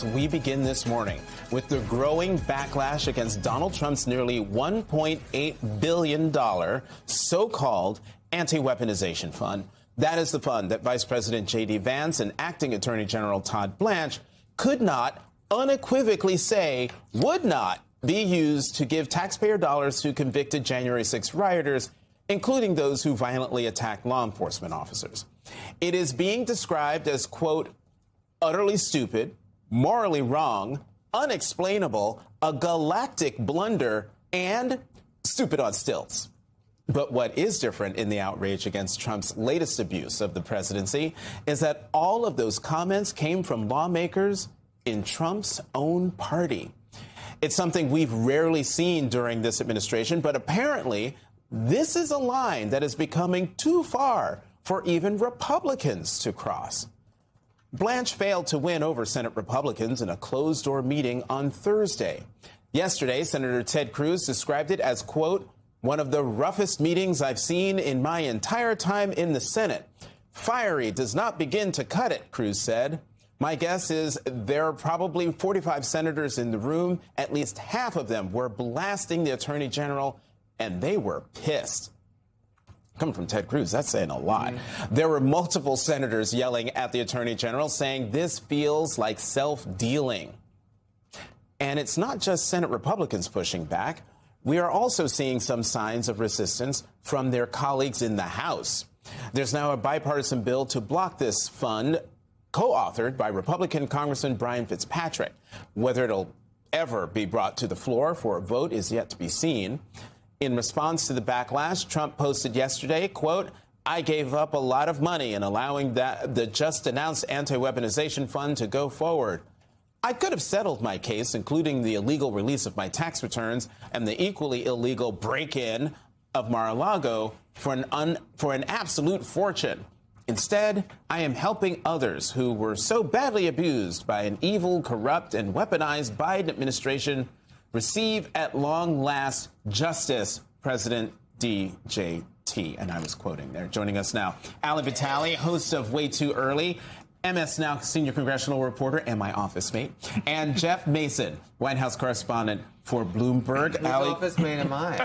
We begin this morning with the growing backlash against Donald Trump's nearly $1.8 billion so-called anti-weaponization fund. That is the fund that Vice President J.D. Vance and Acting Attorney General Todd Blanche could not unequivocally say would not be used to give taxpayer dollars to convicted January 6 rioters, including those who violently attacked law enforcement officers. It is being described as, quote, utterly stupid, morally wrong, unexplainable, a galactic blunder, and stupid on stilts. But what is different in the outrage against Trump's latest abuse of the presidency is that all of those comments came from lawmakers in Trump's own party. It's something we've rarely seen during this administration, but apparently this is a line that is becoming too far for even Republicans to cross. Blanche failed to win over Senate Republicans in a closed-door meeting on Thursday. Yesterday, Senator Ted Cruz described it as, quote, one of the roughest meetings I've seen in my entire time in the Senate. Fiery does not begin to cut it, Cruz said. My guess is there are probably 45 senators in the room. At least half of them were blasting the attorney general, and they were pissed. Coming from Ted Cruz, that's saying a lot. There were multiple senators yelling at the attorney general, saying this feels like self-dealing. And it's not just Senate Republicans pushing back. We are also seeing some signs of resistance from their colleagues in the House. There's now a bipartisan bill to block this fund, co-authored by Republican Congressman Brian Fitzpatrick. Whether it'll ever be brought to the floor for a vote is yet to be seen. In response to the backlash, Trump posted yesterday, quote, I gave up a lot of money in allowing the just announced anti-weaponization fund to go forward. I could have settled my case, including the illegal release of my tax returns and the equally illegal break-in of Mar-a-Lago for an absolute fortune. Instead, I am helping others who were so badly abused by an evil, corrupt, and weaponized Biden administration receive at long last justice, President DJT. And I was quoting there. Joining us now, Ali Vitale, host of Way Too Early, MS Now senior congressional reporter and my office mate, and Jeff Mason, White House correspondent for Bloomberg. Whose office mate am I?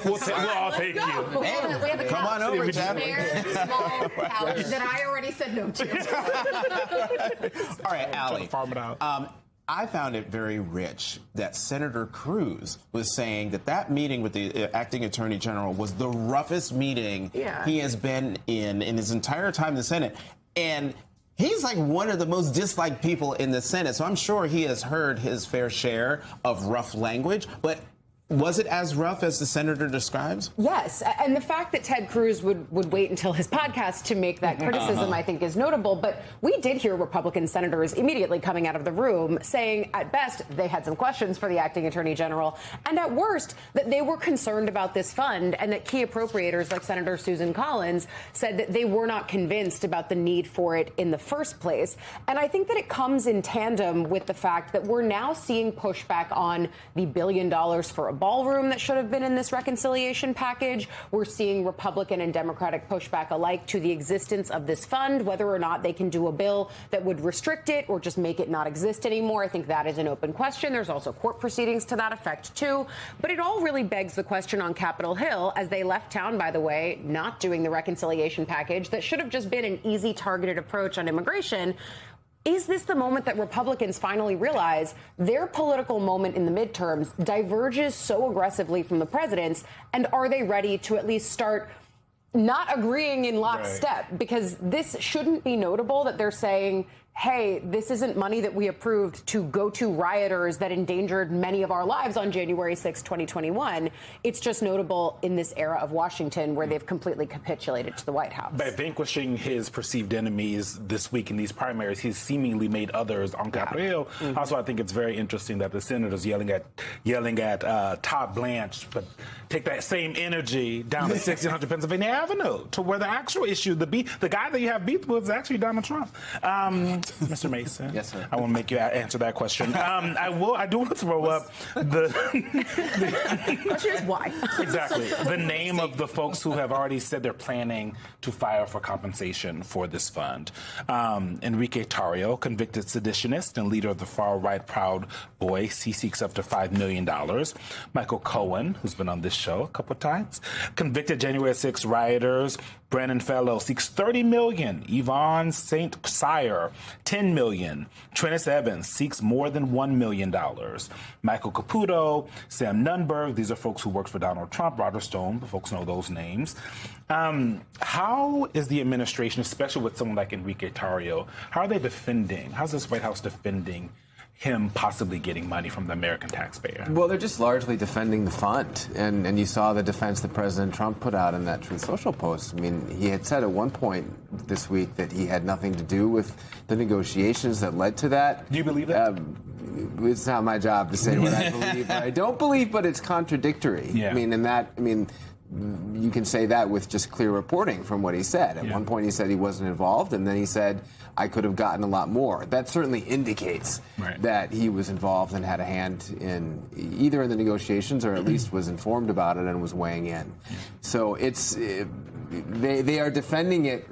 We'll all take you. We have a Come on over, Jeff. small couch that I already said no to. All right, Ali. Farm it out. I found it very rich that Senator Cruz was saying that meeting with the acting attorney general was the roughest meeting he has been in his entire time in the Senate. And he's like one of the most disliked people in the Senate. So I'm sure he has heard his fair share of rough language. But was it as rough as the senator describes? Yes. And the fact that Ted Cruz would wait until his podcast to make that criticism, I think, is notable. But we did hear Republican senators immediately coming out of the room saying, at best, they had some questions for the acting attorney general, and at worst, that they were concerned about this fund, and that key appropriators like Senator Susan Collins said that they were not convinced about the need for it in the first place. And I think that it comes in tandem with the fact that we're now seeing pushback on the $1 billion for a ballroom that should have been in this reconciliation package. We're seeing Republican and Democratic pushback alike to the existence of this fund, whether or not they can do a bill that would restrict it or just make it not exist anymore. I think that is an open question. There's also court proceedings to that effect, too. But it all really begs the question on Capitol Hill, as they left town, by the way, not doing the reconciliation package that should have just been an easy targeted approach on immigration. Is this the moment that Republicans finally realize their political moment in the midterms diverges so aggressively from the president's, and are they ready to at least start not agreeing in lockstep? Right. Because this shouldn't be notable that they're saying, hey, this isn't money that we approved to go to rioters that endangered many of our lives on January 6, 2021. It's just notable in this era of Washington where they've completely capitulated to the White House. By vanquishing his perceived enemies this week in these primaries, he's seemingly made others on Capitol Hill. Also, I think it's very interesting that the senators yelling at Todd Blanche, but take that same energy down to 1600 Pennsylvania Avenue to where the actual issue, the guy that you have beef with is actually Donald Trump. Mr. Mason. Yes, sir. I want to make you answer that question. I do want to throw up the Question is why? exactly the name of the folks who have already said they're planning to file for compensation for this fund. Enrique Tarrio, convicted seditionist and leader of the far-right Proud Boys, he seeks up to $5 million. Michael Cohen, who's been on this show a couple of times, convicted January 6 rioters. Brandon Fellow seeks $30 million. Yvonne St. Cyr, $10 million. Trennis Evans seeks more than $1 million. Michael Caputo, Sam Nunberg, these are folks who worked for Donald Trump. Roger Stone, the folks know those names. How is the administration, especially with someone like Enrique Tarrio, how's this White House defending him possibly getting money from the American taxpayer? Well, they're just largely defending the fund. And you saw the defense that President Trump put out in that Truth Social post. I mean, he had said at one point this week that he had nothing to do with the negotiations that led to that. Do you believe that? It's not my job to say what I believe. I don't believe, but it's contradictory. Yeah. You can say that with just clear reporting from what he said. At one point he said he wasn't involved, and then he said, I could have gotten a lot more. That certainly indicates that he was involved and had a hand in either in the negotiations or at least was informed about it and was weighing in. Yeah. So they are defending it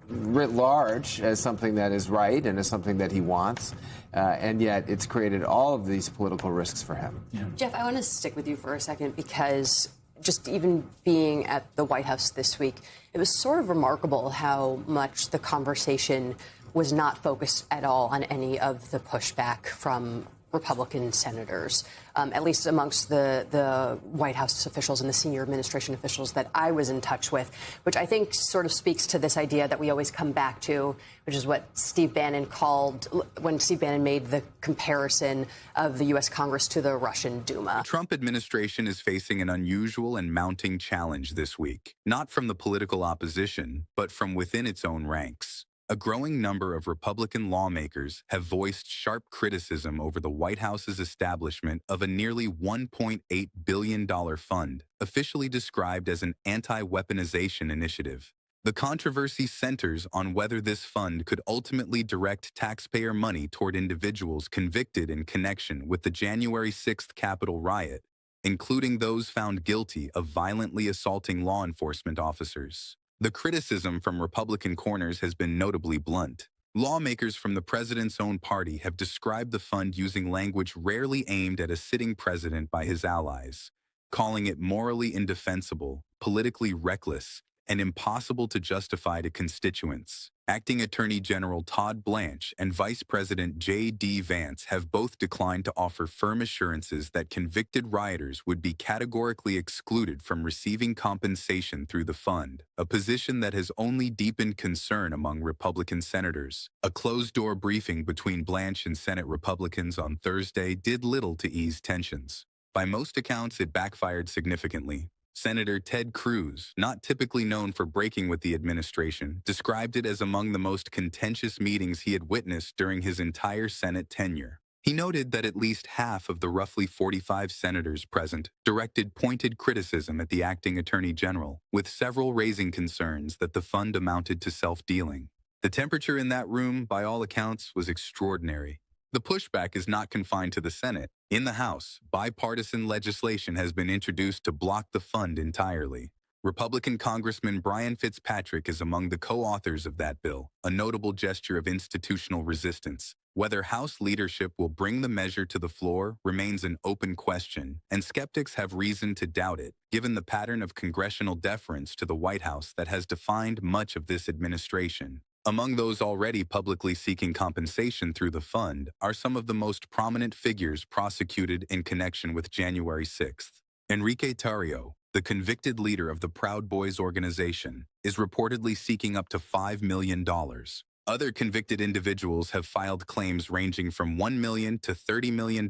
writ large as something that is right and as something that he wants. And yet it's created all of these political risks for him. Yeah. Jeff, I want to stick with you for a second because just even being at the White House this week, it was sort of remarkable how much the conversation was not focused at all on any of the pushback from Republican senators, at least amongst the White House officials and the senior administration officials that I was in touch with, which I think sort of speaks to this idea that we always come back to, which is what Steve Bannon called when Steve Bannon made the comparison of the U.S. Congress to the Russian Duma. The Trump administration is facing an unusual and mounting challenge this week, not from the political opposition, but from within its own ranks. A growing number of Republican lawmakers have voiced sharp criticism over the White House's establishment of a nearly $1.8 billion fund, officially described as an anti-weaponization initiative. The controversy centers on whether this fund could ultimately direct taxpayer money toward individuals convicted in connection with the January 6th Capitol riot, including those found guilty of violently assaulting law enforcement officers. The criticism from Republican corners has been notably blunt. Lawmakers from the president's own party have described the fund using language rarely aimed at a sitting president by his allies, calling it morally indefensible, politically reckless, and impossible to justify to constituents. Acting Attorney General Todd Blanche and Vice President J.D. Vance have both declined to offer firm assurances that convicted rioters would be categorically excluded from receiving compensation through the fund, a position that has only deepened concern among Republican senators. A closed-door briefing between Blanche and Senate Republicans on Thursday did little to ease tensions. By most accounts, it backfired significantly. Senator Ted Cruz, not typically known for breaking with the administration, described it as among the most contentious meetings he had witnessed during his entire Senate tenure. He noted that at least half of the roughly 45 senators present directed pointed criticism at the acting attorney general, with several raising concerns that the fund amounted to self-dealing. The temperature in that room, by all accounts, was extraordinary. The pushback is not confined to the Senate. In the House, bipartisan legislation has been introduced to block the fund entirely. Republican Congressman Brian Fitzpatrick is among the co-authors of that bill, a notable gesture of institutional resistance. Whether House leadership will bring the measure to the floor remains an open question, and skeptics have reason to doubt it, given the pattern of congressional deference to the White House that has defined much of this administration. Among those already publicly seeking compensation through the fund are some of the most prominent figures prosecuted in connection with January 6th. Enrique Tarrio, the convicted leader of the Proud Boys organization, is reportedly seeking up to $5 million. Other convicted individuals have filed claims ranging from $1 million to $30 million.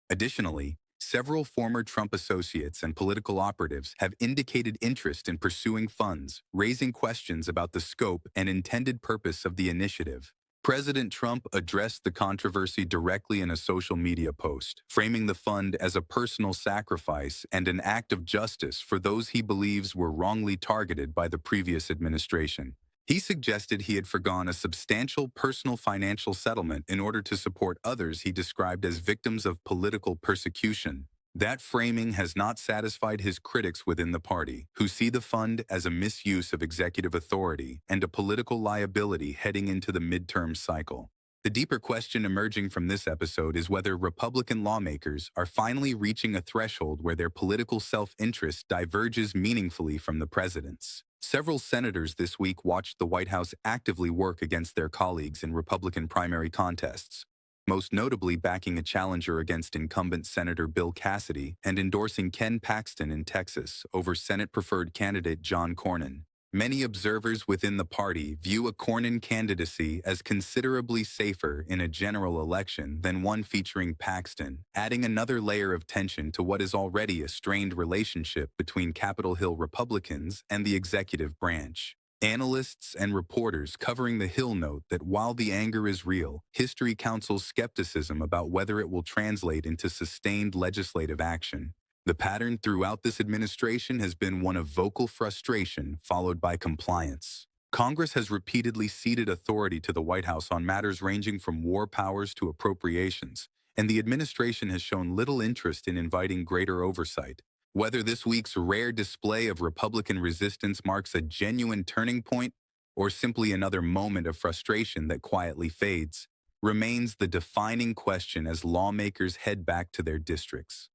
Additionally, several former Trump associates and political operatives have indicated interest in pursuing funds, raising questions about the scope and intended purpose of the initiative. President Trump addressed the controversy directly in a social media post, framing the fund as a personal sacrifice and an act of justice for those he believes were wrongly targeted by the previous administration. He suggested he had forgone a substantial personal financial settlement in order to support others he described as victims of political persecution. That framing has not satisfied his critics within the party, who see the fund as a misuse of executive authority and a political liability heading into the midterm cycle. The deeper question emerging from this episode is whether Republican lawmakers are finally reaching a threshold where their political self-interest diverges meaningfully from the president's. Several senators this week watched the White House actively work against their colleagues in Republican primary contests, most notably backing a challenger against incumbent Senator Bill Cassidy and endorsing Ken Paxton in Texas over Senate-preferred candidate John Cornyn. Many observers within the party view a Cornyn candidacy as considerably safer in a general election than one featuring Paxton, adding another layer of tension to what is already a strained relationship between Capitol Hill Republicans and the executive branch. Analysts and reporters covering the Hill note that while the anger is real, history counsels skepticism about whether it will translate into sustained legislative action. The pattern throughout this administration has been one of vocal frustration followed by compliance. Congress has repeatedly ceded authority to the White House on matters ranging from war powers to appropriations, and the administration has shown little interest in inviting greater oversight. Whether this week's rare display of Republican resistance marks a genuine turning point or simply another moment of frustration that quietly fades, remains the defining question as lawmakers head back to their districts.